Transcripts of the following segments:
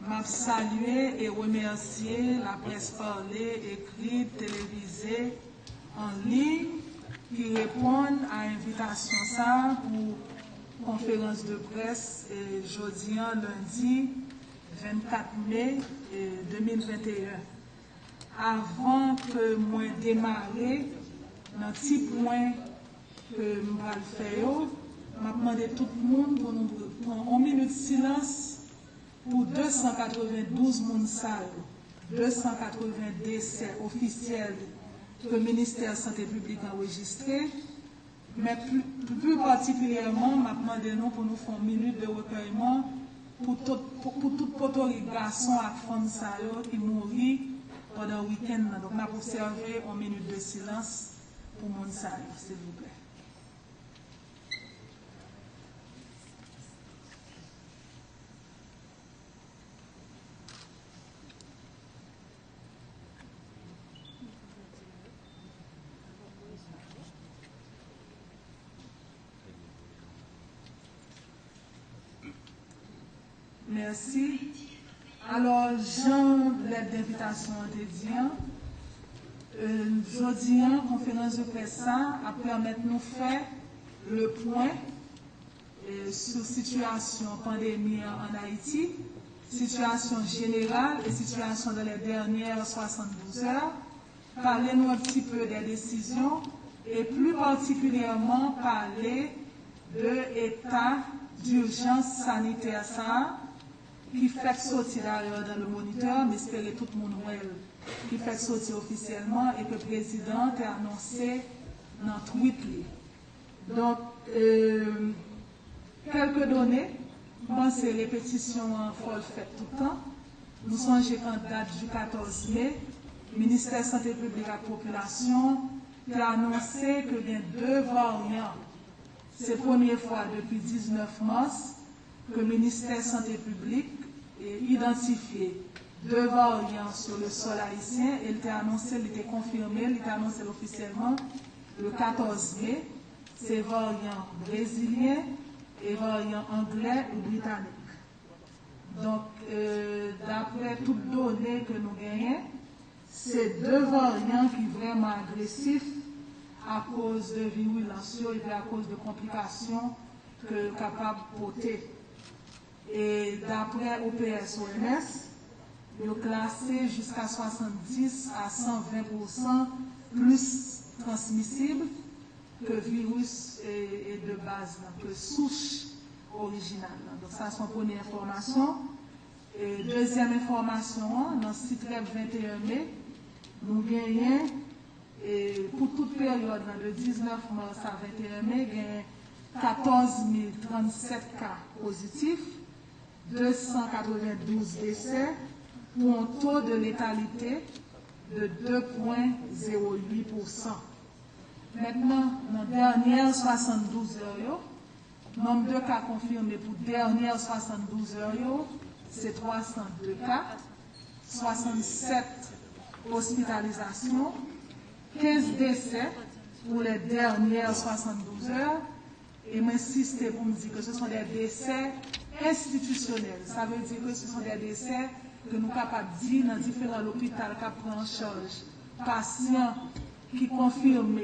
m'a salué et remercié la presse parlée, écrite, télévisée, en ligne, qui répondent à l'invitation ça pour conférence de presse jeudi, lundi 24 mai 2021. Avant que moi démarrer, dans un petit point que je vais faire, je vais demander tout le monde pour nous prendre 1 minute de silence pour 292 moun sales, 280 décès officiels que le ministère de la Santé publique a enregistré, mais plus particulièrement, je demande nous pour nous faire 1 minute de recueillement pour tout potori garçon et femmes qui mourent pendant le week-end. Donc, on a observé 1 minute de silence pour moun sales, s'il vous plaît. Merci. Alors, Jean, lettre d'invitation à jeudi, conférence de presse a permis de nous faire le point sur la situation pandémie en Haïti, situation générale et situation dans les dernières 72 heures, parler nous un petit peu des décisions et plus particulièrement parler de l'état d'urgence sanitaire ça, qui fait sortir d'ailleurs dans le moniteur, mais espérer tout le monde qui fait sortir officiellement et que le président a annoncé dans tweet. Donc, quelques données, moi c'est répétition en folle faite tout le temps. Nous sommes en date du 14 mai, le ministère de la Santé publique et de la Population a annoncé que il y a 2 variants. C'est la première fois depuis 19 mars que le ministère de la Santé publique a identifié 2 variants sur le sol haïtien. Il était annoncé, il était confirmé, il était annoncé officiellement le 14 mai. C'est variant brésilien et variant anglais ou britannique. Donc, d'après toutes les données que nous gagnons, c'est 2 variants qui sont vraiment agressifs à cause de virulence et à cause de complications que capable de porter. Et d'après OPS-OMS, ils ont classé jusqu'à 70 à 120% plus transmissible que virus et de base, que souche originale. Donc ça, c'est une première information. Et deuxième information, dans le site web 21 mai, nous gagnons, pour toute période, de 19 mars à 21 mai, il y a 14 037 cas positifs, 292 décès, pour un taux de létalité de 2,08%. Maintenant, dans les dernières 72 heures, le nombre de cas confirmés pour les dernières 72 heures, c'est 302 cas, 67 hospitalisations, 15 décès pour les dernières 72 heures. Et m'insiste pour me dire que ce sont des décès institutionnels. Ça veut dire que ce sont des décès que nous sommes capables de dire dans différents hôpitaux qui prennent en charge patients qui confirment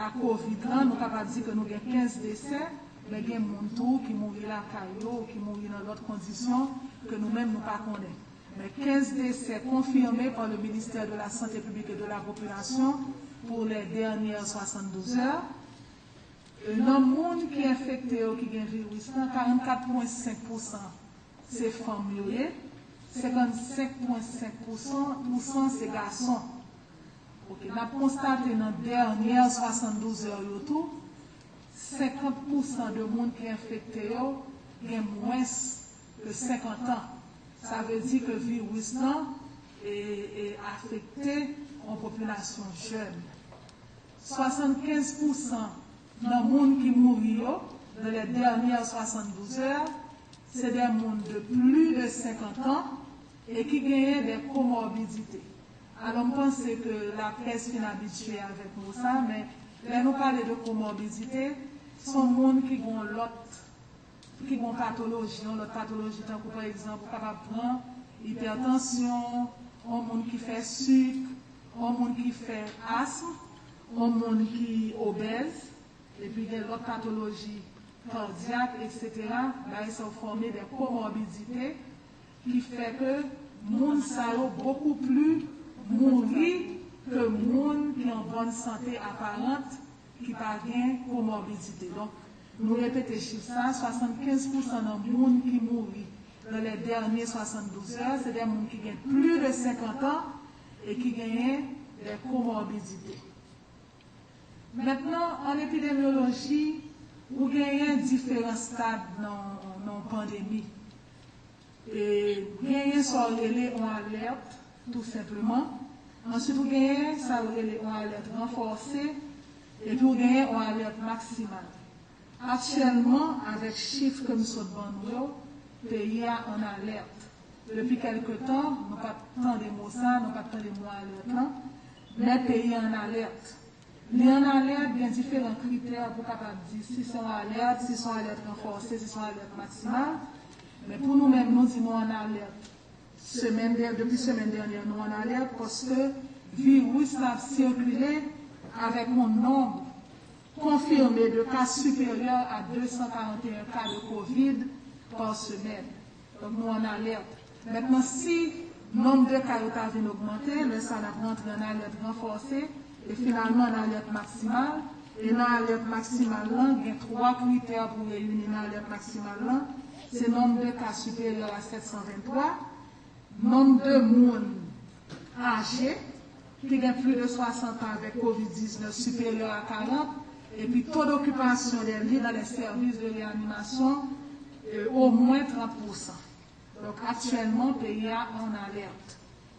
à COVID. Nous sommes capables de dire que nous avons 15 décès, mais il y a des gens qui mourent à Caillou, qui mourent dans d'autres conditions que nous-mêmes nous ne connaissons pas. Mais 15 décès confirmés par le ministère de la Santé publique et de la Population pour les dernières 72 heures. Le nombre de gens qui est infecté ou qui a un virus, 44,5% c'est femmes, 55,5% c'est garçons. Okay. On a constaté dans les dernières 72 heures, 50% de gens qui sont infectés ont moins que 50 ans. Ça veut dire que le virus est affecté en population jeune. 75% dans les gens qui mourent dans les dernières 72 heures, c'est des gens de plus de 50 ans et qui gagnent des comorbidités. Alors, on pense que la presse est habituée avec nous, ça, mais là, nous parlons de comorbidité, ce sont des gens qui ont l'autre qui ont pathologie, l'autre pathologie, par exemple, capable de prendre hypertension, un monde qui fait sucre, un monde qui fait asthme, un monde qui est obèse, et puis l'autre pathologie cardiaque, etc. Là, ils sont formés des comorbidités qui fait que monde ça beaucoup plus mourir que monde qui est en bonne santé apparente qui n'a pas comorbidité. Donc, nous répétons ça, 75% de monde qui mourit dans les derniers 72 heures, c'est des gens qui ont plus de 50 ans et qui ont des comorbidités. Maintenant, en épidémiologie, vous avez différents stades dans la pandémie. Et vous avez ça en alerte, tout simplement. Ensuite, vous avez ça en alerte renforcée et puis vous avez en alerte maximale. Actuellement, avec les chiffres que nous sommes devant le pays est en alerte. Depuis quelque temps, nous n'avons pas tant de mots ça, nous n'avons pas tant de mots alerte, mais le pays est en alerte. Il y a en alerte, il y a différents critères pour capable dire si c'est en alerte, si c'est en alerte renforcée, si c'est en alerte maximale. Mais pour nous-mêmes, nous disons en alerte. Depuis la semaine dernière, nous en alerte parce que le virus a circulé avec un nombre confirmé de cas supérieurs à 241 cas de Covid par semaine. Donc nous en alerte. Maintenant, si le nombre de cas a augmenté, le ça rentre en alerte renforcée et finalement en alerte maximale. Et dans l'alerte maximale, il y a 3 critères pour réunir l'alerte maximale. C'est le nombre de cas supérieur à 723, nombre de monde âgés qui ont plus de 60 ans avec COVID-19 supérieur à 40, et puis taux d'occupation des lits dans les services de réanimation au moins 30%. Donc actuellement, le pays est en alerte.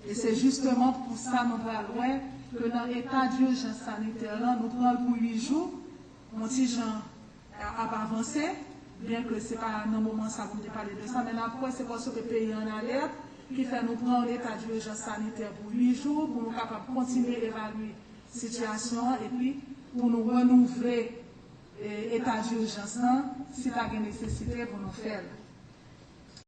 Et c'est justement pour ça que nous voyons que dans l'état d'urgence sanitaire, nous prenons pour 8 jours, mon petit Jean a avancé, bien que ce n'est pas un moment ça pour parler de ça, mais après c'est parce que le pays est en alerte qui fait nous prendre l'état d'urgence sanitaire pour 8 jours, pour nous capables de continuer à évaluer la situation et puis pour nous renouveler l'état d'urgence si tu as une nécessité pour nous faire.